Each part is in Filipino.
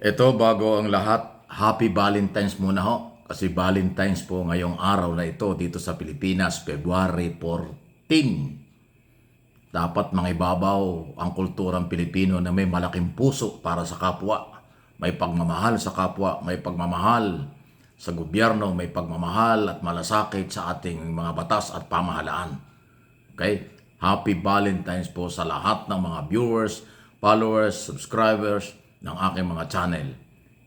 Ito bago ang lahat, Happy Valentine's muna ho. Kasi Valentine's po ngayong araw na ito dito sa Pilipinas, February 14. Dapat mangibabaw ang kulturang Pilipino na may malaking puso para sa kapwa. May pagmamahal sa kapwa, may pagmamahal sa gobyerno, may pagmamahal at malasakit sa ating mga batas at pamahalaan. Okay? Happy Valentine's po sa lahat ng mga viewers, followers, subscribers ng aking mga channel.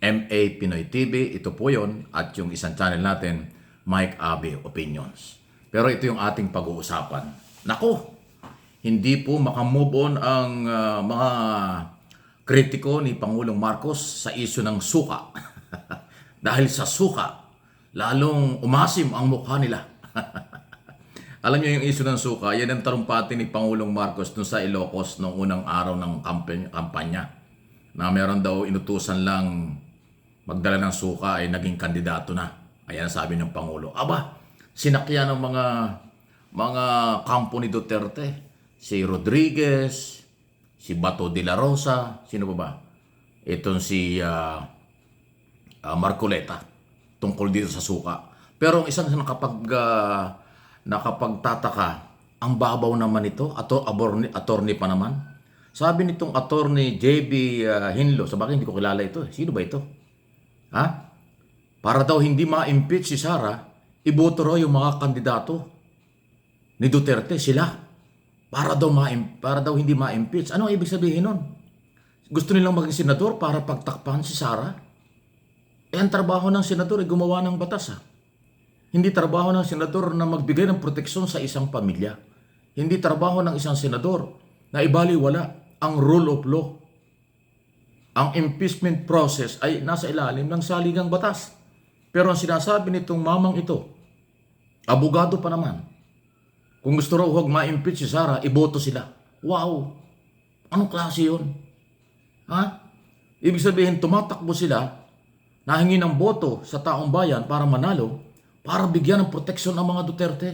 MA Pinoy TV, ito po yon, at yung isang channel natin, Mike Abe Opinions. Pero ito yung ating pag-uusapan. Nako, hindi po makamove on ang mga kritiko ni Pangulong Marcos sa isyu ng suka. Dahil sa suka, lalong umasim ang mukha nila. Alam niyo yung issue ng suka, yan ang tarumpati ni Pangulong Marcos no sa Ilocos noong unang araw ng kampanya. Na meron daw inutusan lang magdala ng suka ay naging kandidato na. Ayan sabi ng Pangulo. Aba, sinakyan ng mga kampo ni Duterte. Si Rodriguez, si Bato de la Rosa, sino pa ba? Itong si Marcoleta tungkol dito sa suka. Pero ang isang nakapagtataka, ang babaw naman ito, attorney pa naman. Sabi nitong attorney JB Hinlo, sa bagay hindi ko kilala ito. Sino ba ito? Ha? Para daw hindi ma-impeach si Sara, iboto raw yung mga kandidato ni Duterte, sila. Para daw hindi ma-impeach. Ano ang ibig sabihin nun? Gusto nilang maging senador para pagtakpan si Sara? Ang trabaho ng senador ay gumawa ng batas. Hindi trabaho ng senador na magbigay ng proteksyon sa isang pamilya. Hindi trabaho ng isang senador na ibaliwala ang rule of law. Ang impeachment process ay nasa ilalim ng saligang batas. Pero ang sinasabi nitong mamang ito, abogado pa naman, kung gusto raw huwag ma-impeach si Sara, iboto sila. Wow! Anong klase yun? Ha? Ibig sabihin, tumatakbo sila, nahingi ng boto sa taong bayan para manalo, para bigyan ng proteksyon ang mga Duterte.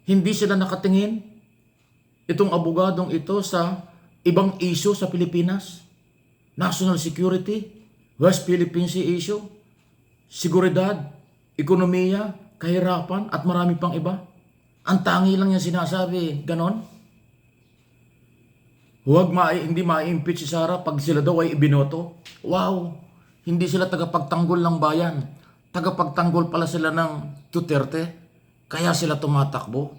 Hindi sila nakatingin itong abogadong ito sa ibang issue sa Pilipinas. National security, West Philippine Sea issue, seguridad, ekonomiya, kahirapan, at marami pang iba. Ang tangi lang yung sinasabi, ganon. Hindi ma-impeach si Sara pag sila daw ay ibinoto. Wow! Hindi sila tagapagtanggol ng bayan. Tagapagtanggol pala sila ng Duterte. Kaya sila tumatakbo.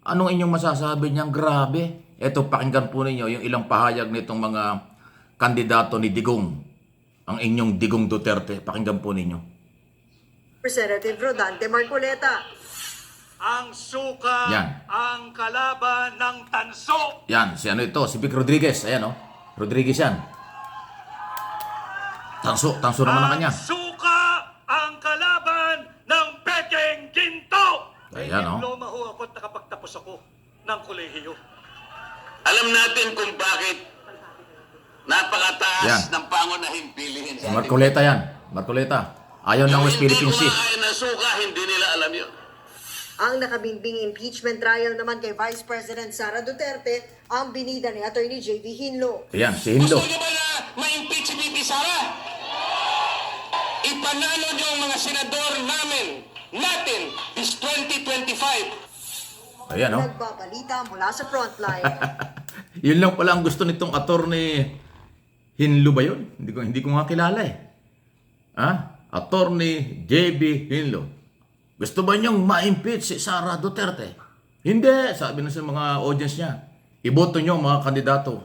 Anong inyong masasabi niyan? Grabe. Ito, pakinggan po ninyo yung ilang pahayag nitong mga kandidato ni Digong. Ang inyong Digong Duterte. Pakinggan po ninyo. Representative Rodante Marcoleta. Ang suka, Yan. ang kalaban ng tanso. Yan, si ano ito? Si Vic Rodriguez. Ayan o. Rodriguez yan. Tanso naman ang kanya. Ang suka, ang kalaban ng Peking Ginto. Ayan, oh. Diploma ho ako at nakapagtapos ako ng kolehiyo. Alam natin kung bakit napakataas Yan. ng pangunahing pilihin sa ating. Marcoleta yan. Marcoleta. Ayaw ng West Philippine Sea. Hindi kumakain ng suka, hindi nila alam yun. Ang nakabimbing impeachment trial naman kay Vice President Sara Duterte ang binida ni Attorney JV Hinlo. Ayan, si Hindo. Gusto niyo ba na ma-impeach si VP Sara? Ipanalo niyo ang mga senador natin this 2025. Ayan o. Nagbabalita mula sa frontline. Yun lang pala ang gusto nitong attorney Hinlo ba yun? Hindi ko nga kilala eh. Ha? Attorney JB Hinlo. Gusto ba niyong ma-impeach si Sara Duterte? Hindi, sabi na sa mga audience niya. Iboto niyo ang mga kandidato.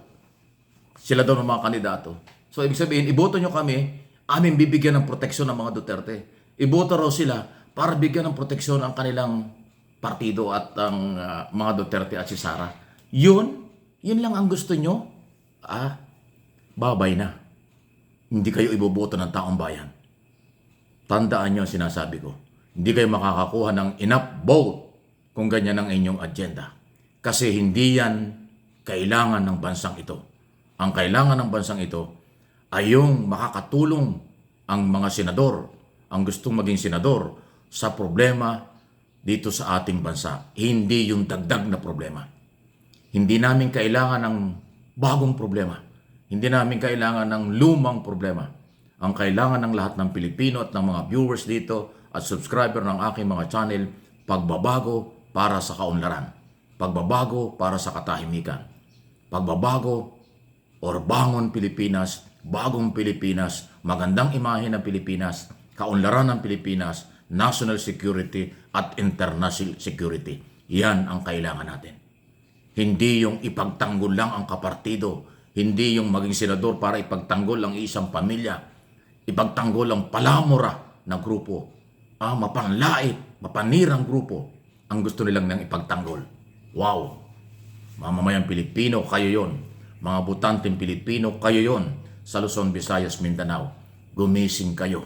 Sila daw ng mga kandidato. So ibig sabihin, iboto niyo kami, aming bibigyan ng proteksyon ng mga Duterte. Iboto raw sila para bigyan ng proteksyon ang kanilang partido at ang mga Duterte at si Sara. Yun lang ang gusto niyo? Babay na. Hindi kayo iboboto ng taong bayan. Tandaan niyo ang sinasabi ko. Hindi kayo makakakuha ng enough vote kung ganyan ang inyong agenda. Kasi hindi yan kailangan ng bansang ito. Ang kailangan ng bansang ito ay yung makakatulong ang mga senador, ang gustong maging senador sa problema dito sa ating bansa. Hindi yung dagdag na problema. Hindi namin kailangan ng bagong problema. Hindi namin kailangan ng lumang problema. Ang kailangan ng lahat ng Pilipino at ng mga viewers dito at subscriber ng aking mga channel, pagbabago para sa kaunlaran. Pagbabago para sa katahimikan. Pagbabago or bangon Pilipinas, bagong Pilipinas, magandang imahe ng Pilipinas, kaunlaran ng Pilipinas, national security at international security. Yan ang kailangan natin. Hindi yung ipagtanggol lang ang kapartido, hindi yung maging senador para ipagtanggol ang isang pamilya, ipagtanggol ang palamura na grupo, mapanlait, mapanirang grupo ang gusto nilang nang ipagtanggol. Wow! Mamamayang Pilipino, kayo yon. Mga butanteng Pilipino, kayo yon. Sa Luzon, Visayas, Mindanao, gumising kayo.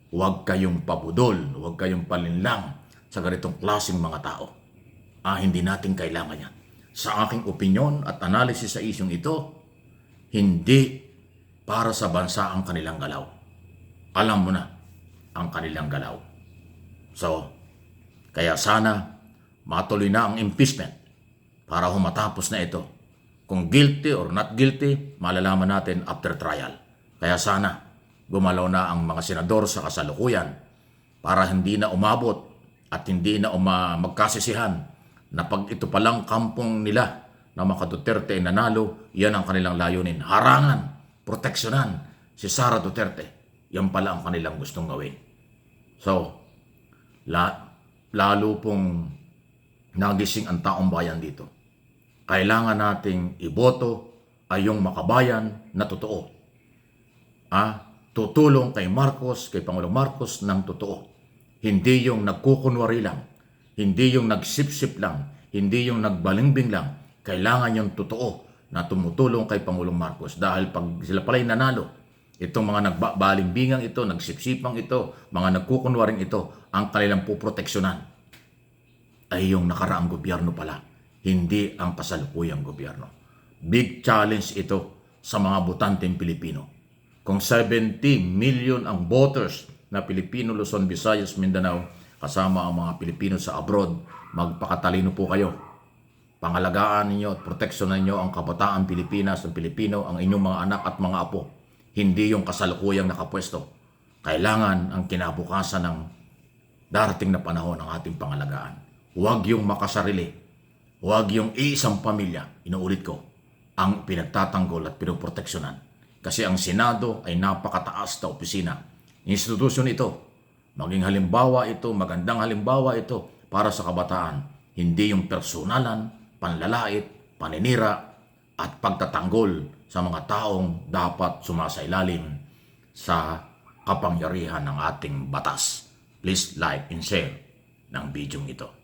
Huwag kayong pabudol, huwag kayong palinlang sa ganitong klaseng mga tao. Hindi natin kailangan yan. Sa aking opinyon at analysis sa isyong ito, hindi para sa bansa ang kanilang galaw. Alam mo na ang kanilang galaw. So, kaya sana matuloy na ang impeachment para matapos na ito. Kung guilty or not guilty, malalaman natin after trial. Kaya sana gumalaw na ang mga senador sa kasalukuyan para hindi na umabot at hindi na magkasisihan na pag ito palang kampong nila na mga Duterte ay nanalo, yan ang kanilang layunin. Harangan, proteksyonan si Sara Duterte. Yan pala ang kanilang gustong gawin. So, lalo pong nagising ang taong bayan dito. Kailangan nating iboto ay yung makabayan na totoo. Tutulong kay Marcos, kay Pangulong Marcos ng totoo. Hindi yung nagkukunwari lang, hindi yung nagsipsip lang, hindi yung nagbalingbing lang. Kailangan yung totoo na tumutulong kay Pangulong Marcos. Dahil pag sila pala'y nanalo, itong mga nagbalimbingang ito, nagsipsipang ito, mga nagkukunwaring ito, ang kanilang puproteksyonan ay yung nakaraang gobyerno pala. Hindi ang kasalukuyang gobyerno. Big challenge ito sa mga butanteng Pilipino. Kung 70 million ang voters na Pilipino, Luzon, Visayas, Mindanao, kasama ang mga Pilipino sa abroad, magpakatalino po kayo. Pangalagaan ninyo at proteksyonan ninyo ang kabataan Pilipinas, ang Pilipino, ang inyong mga anak at mga apo. Hindi yung kasalukuyang nakapwesto. Kailangan ang kinabukasan ng darating na panahon ng ating pangalagaan. Huwag yung makasarili. Huwag yung iisang pamilya, inuulit ko, ang pinagtatanggol at pinoproteksyonan. Kasi ang Senado ay napakataas na opisina. Institusyon ito, maging halimbawa ito, magandang halimbawa ito para sa kabataan. Hindi yung personalan, panlalait, paninira, at pagtatanggol sa mga taong dapat sumasailalim sa kapangyarihan ng ating batas. Please like and share ng video ito.